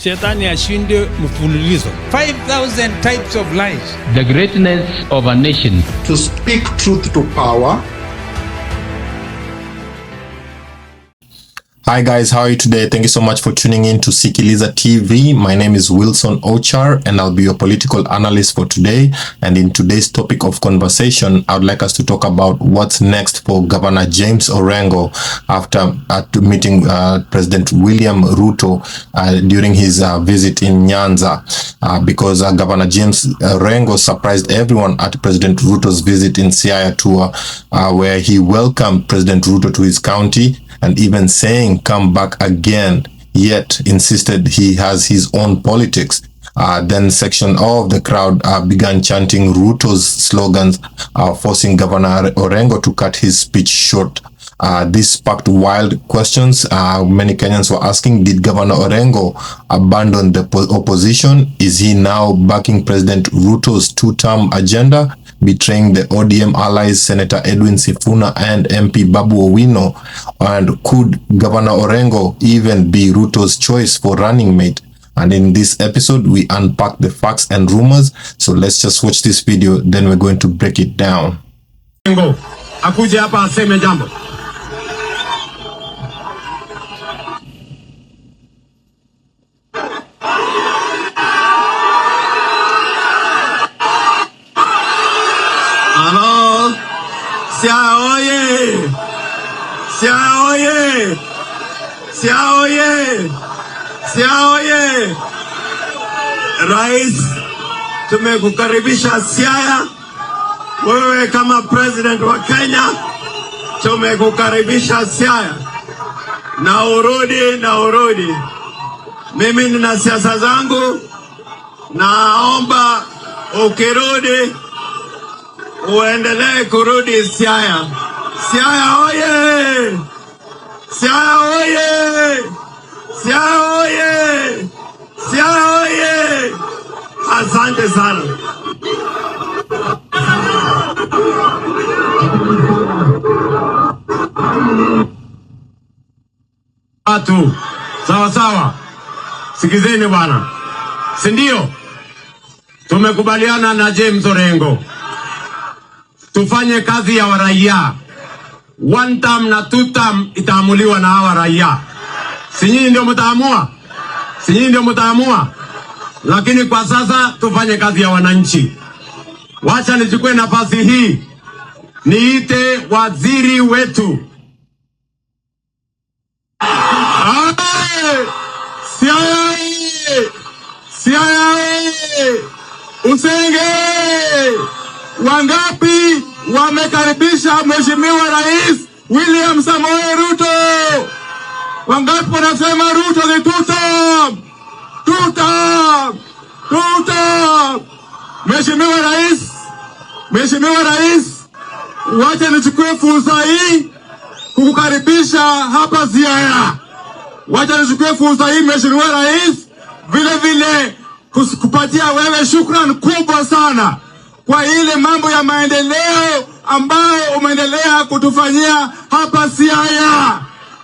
Shetani ashinde mfululizo. 5,000 types of lies. The greatness of a nation. To speak truth to power. Hi guys, how are you today? Thank you so much for tuning in to Sikiliza TV. My name is Wilson Ochar and I'll be your political analyst for today. And in today's topic of conversation, I would like us to talk about what's next for Governor James Orengo after meeting President William Ruto during his visit in Nyanza. Because Governor James Orengo surprised everyone at President Ruto's visit in Siaya tour, where he welcomed President Ruto to his county and even saying come back again, yet insisted he has his own politics. Then section of the crowd began chanting Ruto's slogans, forcing Governor Orengo to cut his speech short. This sparked wild questions. Many Kenyans were asking, did Governor Orengo abandon the opposition? Is he now backing President Ruto's two-term agenda, betraying the ODM allies Senator Edwin Sifuna and MP Babu Owino? And could Governor Orengo even be Ruto's choice for running mate? And in this episode, we unpack the facts and rumors. So let's just watch this video, then we're going to break it down. Akuje hapa aseme jambo. Hello, Siaya oye! Siaya oye! Siaya oye! Siaya oye! Rais, tumekukaribisha Siaya. Wewe kama president wa Kenya, tumekukaribisha Siaya. Na urudi. Mimi nina siasa zangu, naomba ukirudi uendelee kurudi Siaya. Siaya oye! Siaya oye! Siaya oye! Siaya oye! Asante sana. Watu sawa, sikizeni bwana, si ndio? Tumekubaliana na James Orengo tufanye kazi ya waraia. One term na two term itaamuliwa na hawa raia. Si nyinyi ndio mtaamua? Lakini kwa sasa tufanye kazi ya wananchi. Wacha nichukue nafasi hii niite waziri wetu. Siaya Usenge, wangapi wamekaribisha Mheshimiwa Rais William Samoei Ruto? Wangapi wanasema Ruto ni two-term? Mheshimiwa Rais, wacha nichukue fursa hii kukukaribisha hapa Siaya. Wacha nichukue fursa hii Mheshimiwa Rais, vile kupatia wewe shukrani kubwa sana kwa ile mambo ya maendeleo ambayo umeendelea kutufanyia hapa Siaya.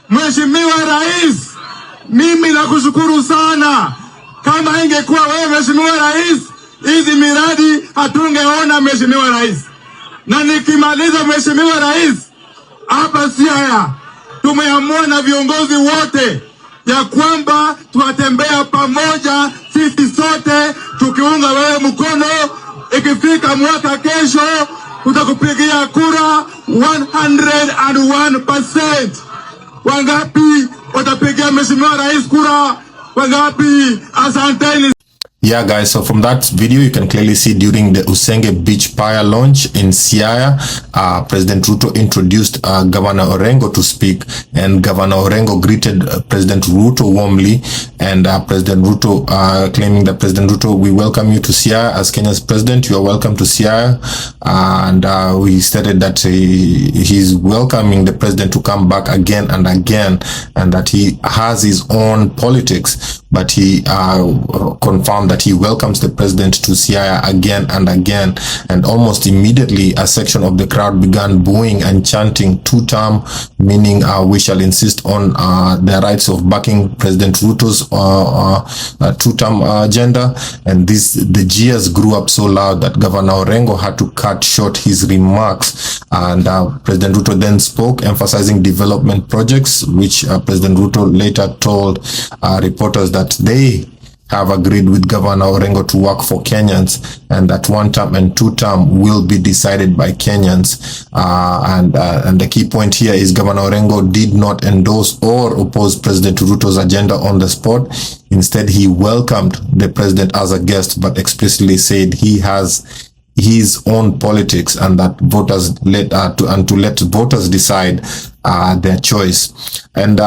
Mheshimiwa Rais, mimi nakushukuru sana. Kama ingekuwa wewe Mheshimiwa Rais, hizi miradi hatungeona Mheshimiwa Rais. Na nikimaliza Mheshimiwa Rais, hapa Siaya tumeamua na viongozi wote ya kwamba tutatembea pamoja sisi sote tukiunga wewe mkono. Ikifika mwaka kesho tutakupigia kura 101%. Wangapi watapigia Mheshimiwa Rais kura? Wangapi? Asanteni. Yeah guys, so from that video you can clearly see during the Usenge Pier launch in Siaya, President Ruto introduced Governor Orengo to speak, and Governor Orengo greeted President Ruto warmly, and President Ruto claiming that President Ruto, we welcome you to Siaya as Kenya's president. You are welcome to Siaya, and we stated that he's welcoming the president to come back again and again, and that he has his own politics, but he confirmed that that he welcomes the president to Siaya again and again. And almost immediately, a section of the crowd began booing and chanting two-term, meaning we shall insist on the rights of backing President Ruto's two-term agenda. And the jeers grew up so loud that Governor Orengo had to cut short his remarks. And President Ruto then spoke, emphasizing development projects, which President Ruto later told reporters that they have agreed with Governor Orengo to work for Kenyans, and that one-term and two-term will be decided by Kenyans. And the key point here is Governor Orengo did not endorse or oppose President Ruto's agenda on the spot. Instead, he welcomed the president as a guest, but explicitly said he has his own politics, and that voters to let voters decide their choice. And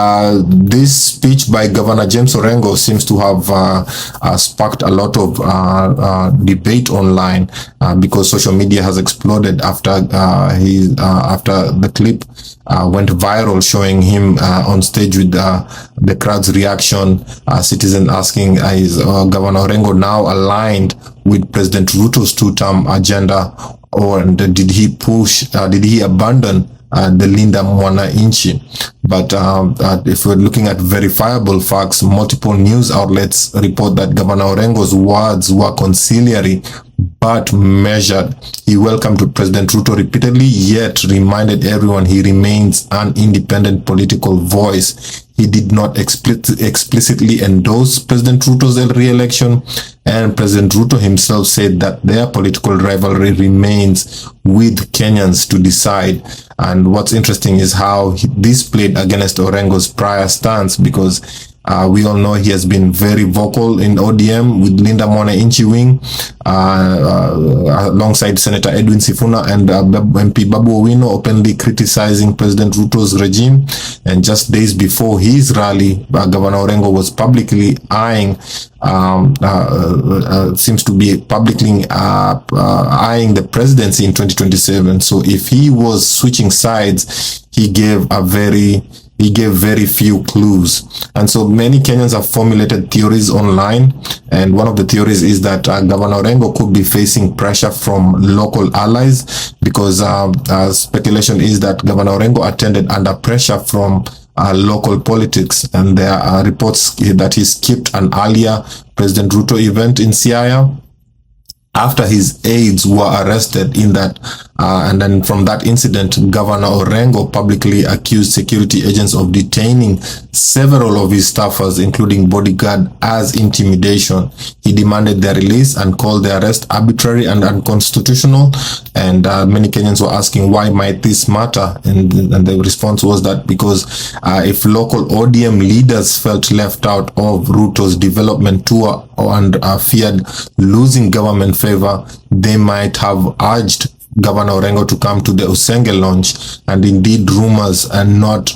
this speech by Governor James Orengo seems to have sparked a lot of debate online because social media has exploded after after the clip went viral, showing him on stage with the crowd's reaction. Citizen asking, is Governor Orengo now aligned with President Ruto's two-term agenda, or did he abandon the Linda Mwananchi? But if we're looking at verifiable facts, multiple news outlets report that Governor Orengo's words were conciliatory but measured. He welcomed President Ruto repeatedly, yet reminded everyone he remains an independent political voice. He did not explicitly endorse President Ruto's re-election, and President Ruto himself said that their political rivalry remains with Kenyans to decide. And what's interesting is how this played against Orengo's prior stance, because we all know he has been very vocal in ODM with Linda Mwananchi wing, alongside Senator Edwin Sifuna and MP Babu Owino, openly criticizing President Ruto's regime. And just days before his rally, Governor Orengo was publicly seems to be publicly eyeing the presidency in 2027. So if he was switching sides, he gave very few clues. And so many Kenyans have formulated theories online, and one of the theories is that Governor Orengo could be facing pressure from local allies, because speculation is that Governor Orengo attended under pressure from local politics, and there are reports that he skipped an earlier President Ruto event in Siaya after his aides were arrested in that, and then from that incident, Governor Orengo publicly accused security agents of detaining several of his staffers, including bodyguard, as intimidation. He demanded their release and called the arrest arbitrary and unconstitutional. And many Kenyans were asking, why might this matter? And the response was that because if local ODM leaders felt left out of Ruto's development tour and feared losing government favor, they might have urged Governor Orengo to come to the Usenge launch. And indeed, rumors are not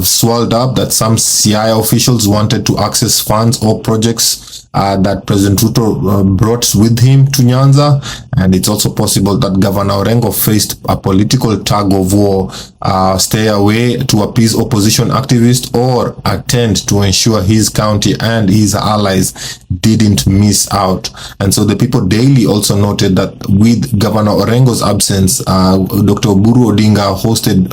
swelled up that some Siaya officials wanted to access funds or projects that President Ruto brought with him to Nyanza. And it's also possible that Governor Orengo faced a political tug of war, stay away to appease opposition activists, or attend to ensure his county and his allies didn't miss out. And so the People Daily also noted that with Governor Orengo's absence, Dr. Oburu Odinga hosted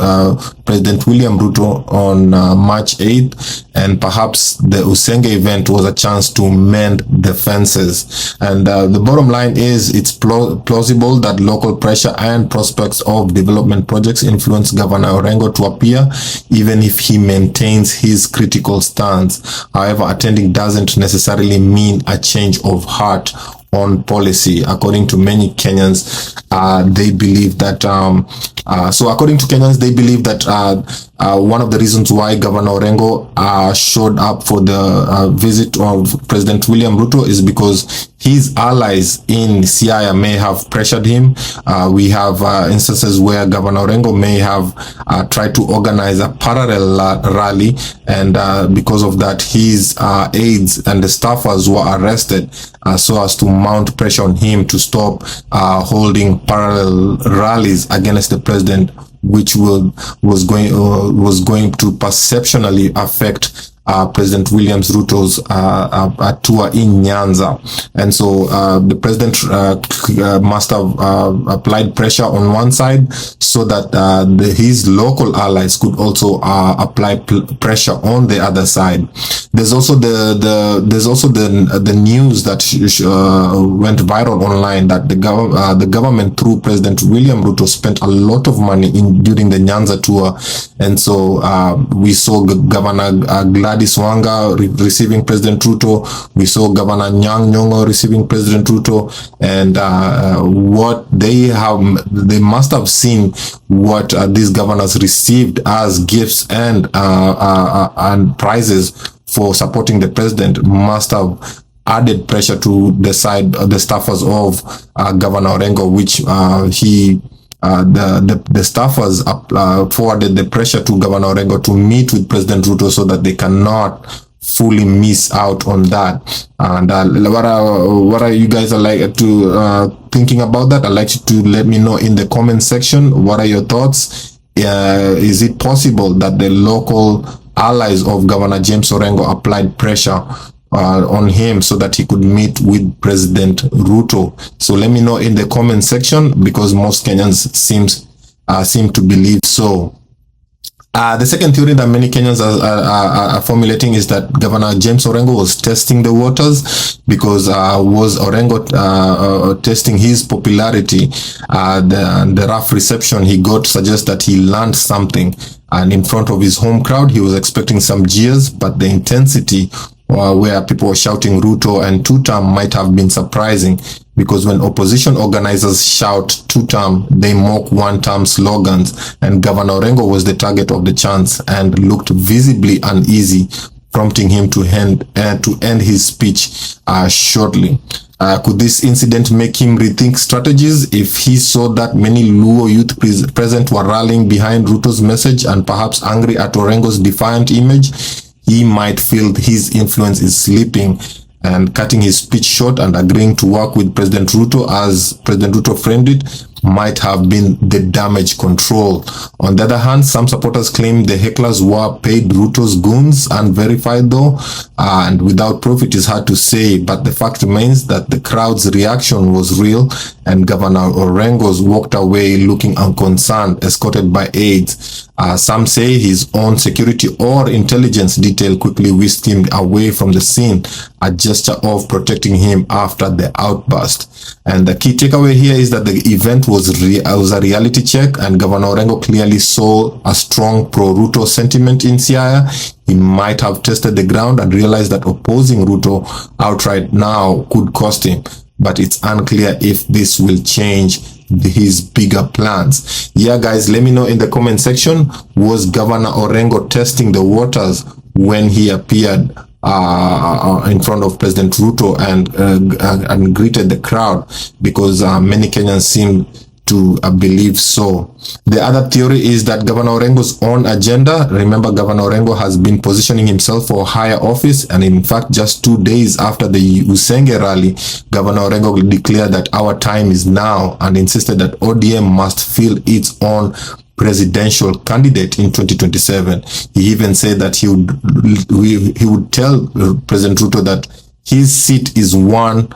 President William Ruto on March 8th, and perhaps the Usenge event was a chance to mend the fences. And the bottom line is, it's plausible that local pressure and prospects of development projects influence Governor Orengo to appear, even if he maintains his critical stance. However, attending doesn't necessarily mean a change of heart on policy. According to many Kenyans, they believe that one of the reasons why Governor Orengo showed up for the visit of President William Ruto is because his allies in Siaya may have pressured him. We have instances where Governor Orengo may have tried to organize a parallel rally, and because of that, his aides and the staffers were arrested so as to mount pressure on him to stop holding parallel rallies against the president, which was going to perceptionally affect President William Ruto's tour in Nyanza. And so the president must have applied pressure on one side so that his local allies could also apply pressure on the other side. There's also the news that went viral online that the government through President William Ruto spent a lot of money during the Nyanza tour. And so we saw Governor Gladys Wanga receiving President Ruto. We saw Governor Nyang' Nyong'o receiving President Ruto. And what they must have seen what these governors received as gifts and prizes for supporting the president must have added pressure to the staffers of Governor Orengo, which the staffers forwarded the pressure to Governor Orengo to meet with President Ruto so that they cannot fully miss out on that. And what are you guys thinking about that? I'd like you to let me know in the comment section. What are your thoughts? Is it possible that the local allies of Governor James Orengo applied pressure on him so that he could meet with President Ruto? So let me know in the comment section, because most Kenyans seem to believe so. The second theory that many Kenyans are formulating is that Governor James Orengo was testing the waters, because was Orengo testing his popularity. The rough reception he got suggests that he learned something, and in front of his home crowd he was expecting some jeers, but the intensity where people were shouting Ruto and two-term might have been surprising, because when opposition organizers shout two-term, they mock one-term slogans, and Governor Orengo was the target of the chants and looked visibly uneasy, prompting him to end his speech shortly. Could this incident make him rethink strategies? If he saw that many Luo youth present were rallying behind Ruto's message and perhaps angry at Orengo's defiant image, he might feel his influence is slipping, and cutting his speech short and agreeing to work with President Ruto, as President Ruto framed it, might have been the damage control. On the other hand, some supporters claim the hecklers were paid Ruto's goons, unverified though, and without proof it is hard to say, but the fact remains that the crowd's reaction was real, and Governor Orengo's walked away looking unconcerned, escorted by aides. Some say his own security or intelligence detail quickly whisked him away from the scene, a gesture of protecting him after the outburst. And the key takeaway here is that the event was a reality check, and Governor Orengo clearly saw a strong pro-Ruto sentiment in Siaya. He might have tested the ground and realized that opposing Ruto outright now could cost him, but it's unclear if this will change his bigger plans. Yeah, guys, let me know in the comment section, was Governor Orengo testing the waters when he appeared in front of President Ruto and greeted the crowd? Because many Kenyans seem to believe so. The other theory is that Governor Orengo's own agenda. Remember, Governor Orengo has been positioning himself for higher office, and in fact, just 2 days after the Usenge rally, Governor Orengo declared that our time is now, and insisted that ODM must fill its own presidential candidate in 2027. He even said that he would tell President Ruto that his seat is one.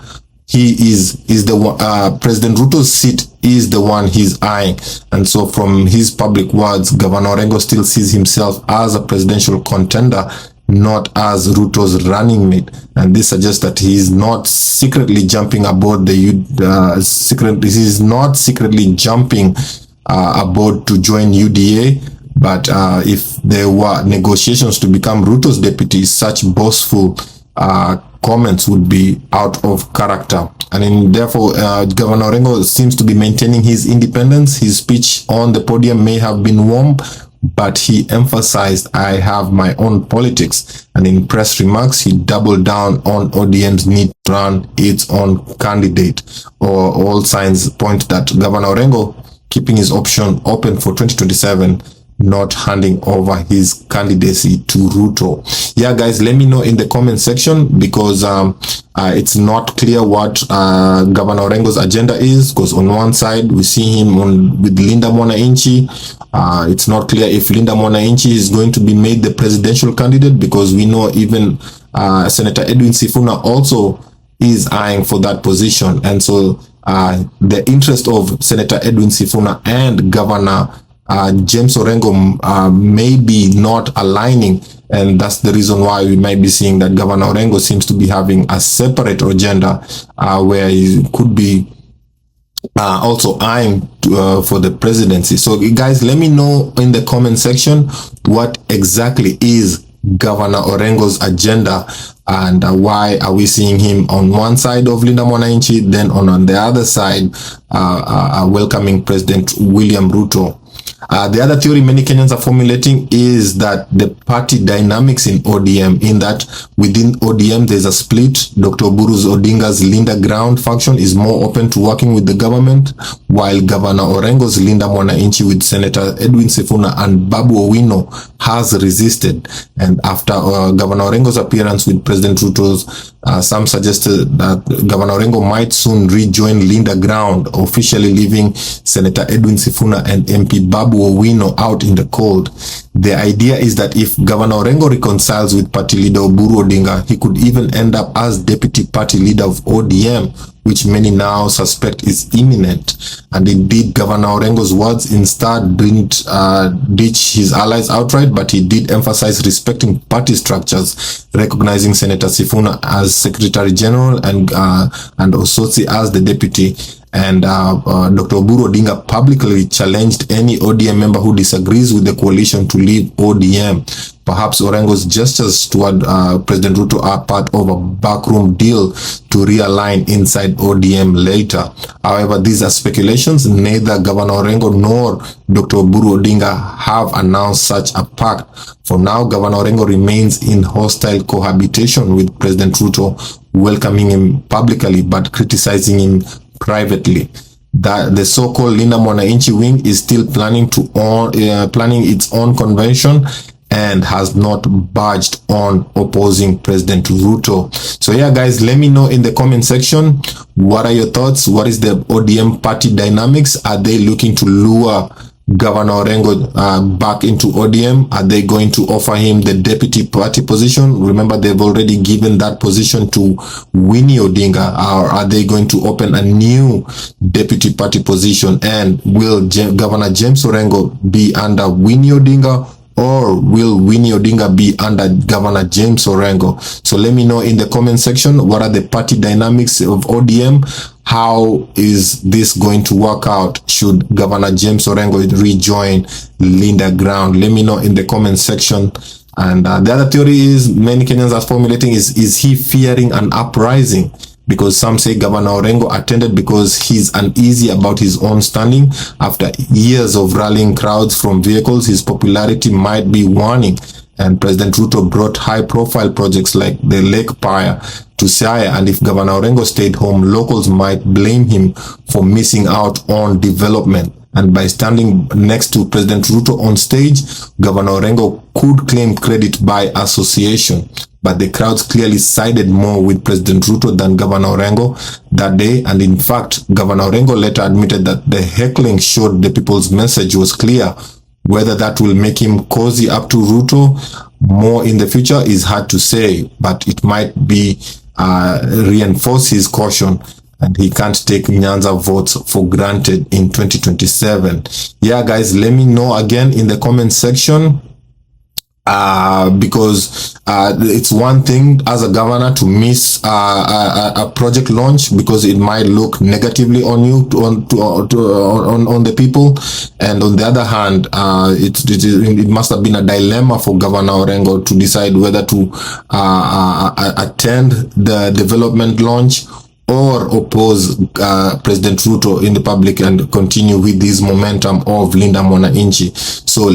President Ruto's seat is the one he's eyeing. And so from his public words, Governor Orengo still sees himself as a presidential contender, not as Ruto's running mate. And this suggests that he is not secretly jumping aboard he's not secretly jumping aboard to join UDA. But if there were negotiations to become Ruto's deputy, such boastful comments would be out of character. And therefore, Governor Orengo seems to be maintaining his independence. His speech on the podium may have been warm, but he emphasized, I have my own politics. And in press remarks, he doubled down on ODM's need to run its own candidate. All signs point that Governor Orengo, keeping his option open for 2027, not handing over his candidacy to Ruto. Yeah, guys, let me know in the comment section, because it's not clear what Governor Orengo's agenda is, because on one side we see him with Linda Mwananchi. It's not clear if Linda Mwananchi is going to be made the presidential candidate, because we know even Senator Edwin Sifuna also is eyeing for that position. And so the interest of Senator Edwin Sifuna and Governor James Orengo may be not aligning, and that's the reason why we might be seeing that Governor Orengo seems to be having a separate agenda where he could be also eyeing for the presidency. So guys, let me know in the comment section what exactly is Governor Orengo's agenda, and why are we seeing him on one side of Linda Mwananchi, then on the other side welcoming President William Ruto. The other theory many Kenyans are formulating is that the party dynamics in ODM, in that within ODM there's a split. Dr. Oburu Odinga's Linda Ground faction is more open to working with the government, while Governor Orengo's Linda Mwananchi with Senator Edwin Sifuna and Babu Owino has resisted. And after Governor Orengo's appearance with President Ruto's, some suggested that Governor Orengo might soon rejoin Linda Ground, officially leaving Senator Edwin Sifuna and MP Babu Owino out in the cold. The idea is that if Governor Orengo reconciles with party leader Oburu Odinga, he could even end up as deputy party leader of ODM, which many now suspect is imminent. And indeed, Governor Orengo's words instead didn't ditch his allies outright, but he did emphasize respecting party structures, recognizing Senator Sifuna as Secretary General and Osotsi as the deputy. And Dr. Oburu Odinga publicly challenged any ODM member who disagrees with the coalition to leave ODM. Perhaps Orengo's gestures toward President Ruto are part of a backroom deal to realign inside ODM later. However, these are speculations. Neither Governor Orengo nor Dr. Oburu Odinga have announced such a pact. For now, Governor Orengo remains in hostile cohabitation with President Ruto, welcoming him publicly but criticizing him privately. That the so-called Linda Mwananchi wing is still planning its own convention and has not budged on opposing President Ruto. So yeah, guys, let me know in the comment section, what are your thoughts? What is the ODM party dynamics? Are they looking to lure Governor Orengo back into ODM? Are they going to offer him the deputy party position? Remember, they've already given that position to Winnie Odinga. Or are they going to open a new deputy party position? And will Governor James Orengo be under Winnie Odinga, or will Winnie Odinga be under Governor James Orengo? So let me know in the comment section, what are the party dynamics of ODM? How is this going to work out? Should Governor James Orengo rejoin Linda Ground? Let me know in the comment section. And the other theory is many Kenyans are formulating is he fearing an uprising? Because some say Governor Orengo attended because he's uneasy about his own standing. After years of rallying crowds from vehicles, his popularity might be waning. And President Ruto brought high-profile projects like the Lake Pier to Siaya, and if Governor Orengo stayed home, locals might blame him for missing out on development. And by standing next to President Ruto on stage, Governor Orengo could claim credit by association. But the crowds clearly sided more with President Ruto than Governor Orengo that day. And in fact, Governor Orengo later admitted that the heckling showed the people's message was clear. Whether that will make him cozy up to Ruto more in the future is hard to say, but it might be reinforce his caution, and he can't take Nyanza votes for granted in 2027. Yeah, guys, let me know again in the comment section. Because it's one thing as a governor to miss a project launch because it might look negatively on you on the people, and on the other hand, it must have been a dilemma for Governor Orengo to decide whether to attend the development launch or oppose President Ruto in the public and continue with this momentum of Linda Mwananchi. So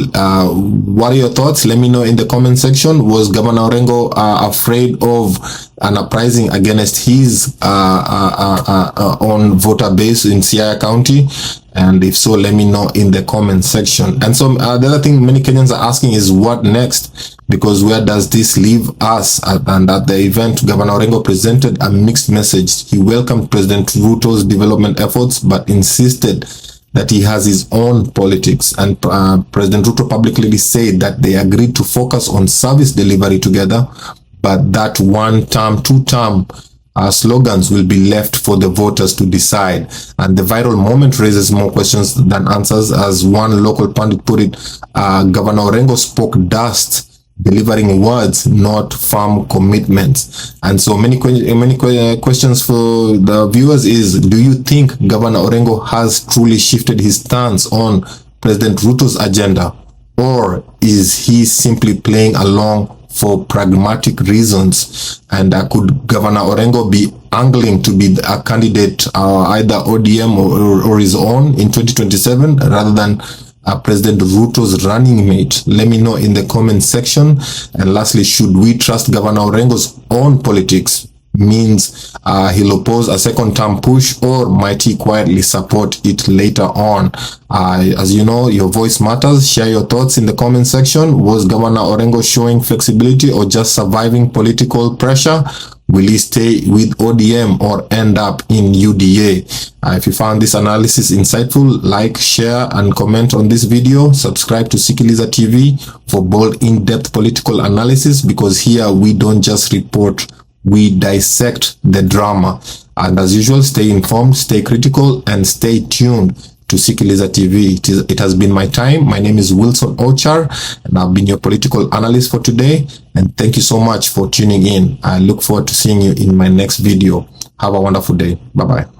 what are your thoughts? Let me know in the comment section. Was Governor Orengo afraid of an uprising against his own voter base in Siaya County? And if so, let me know in the comment section. And so the other thing many Kenyans are asking is what next? Because where does this leave us? And at the event, Governor Orengo presented a mixed message. He welcomed President Ruto's development efforts, but insisted that he has his own politics. And President Ruto publicly said that they agreed to focus on service delivery together, but that one-term, two-term slogans will be left for the voters to decide. And the viral moment raises more questions than answers. As one local pundit put it, Governor Orengo spoke dust, delivering words, not firm commitments. And so many questions for the viewers is, do you think Governor Orengo has truly shifted his stance on President Ruto's agenda, or is he simply playing along for pragmatic reasons? And could Governor Orengo be angling to be a candidate, either ODM or his own in 2027 rather than President Ruto's running mate? Let me know in the comment section. And lastly, should we trust Governor Orengo's own politics? Means he'll oppose a second term push, or might he quietly support it later on? As you know, your voice matters. Share your thoughts in the comment section. Was Governor Orengo showing flexibility or just surviving political pressure? Will he stay with ODM or end up in UDA? If you found this analysis insightful, like, share, and comment on this video. Subscribe to Sikiliza TV for bold, in-depth political analysis, because here we don't just report, we dissect the drama. And as usual, stay informed, stay critical, and stay tuned to Sikiliza TV. It has been my time. My name is Wilson Ochar, and I've been your political analyst for today. And thank you so much for tuning in. I look forward to seeing you in my next video. Have a wonderful day. Bye-bye.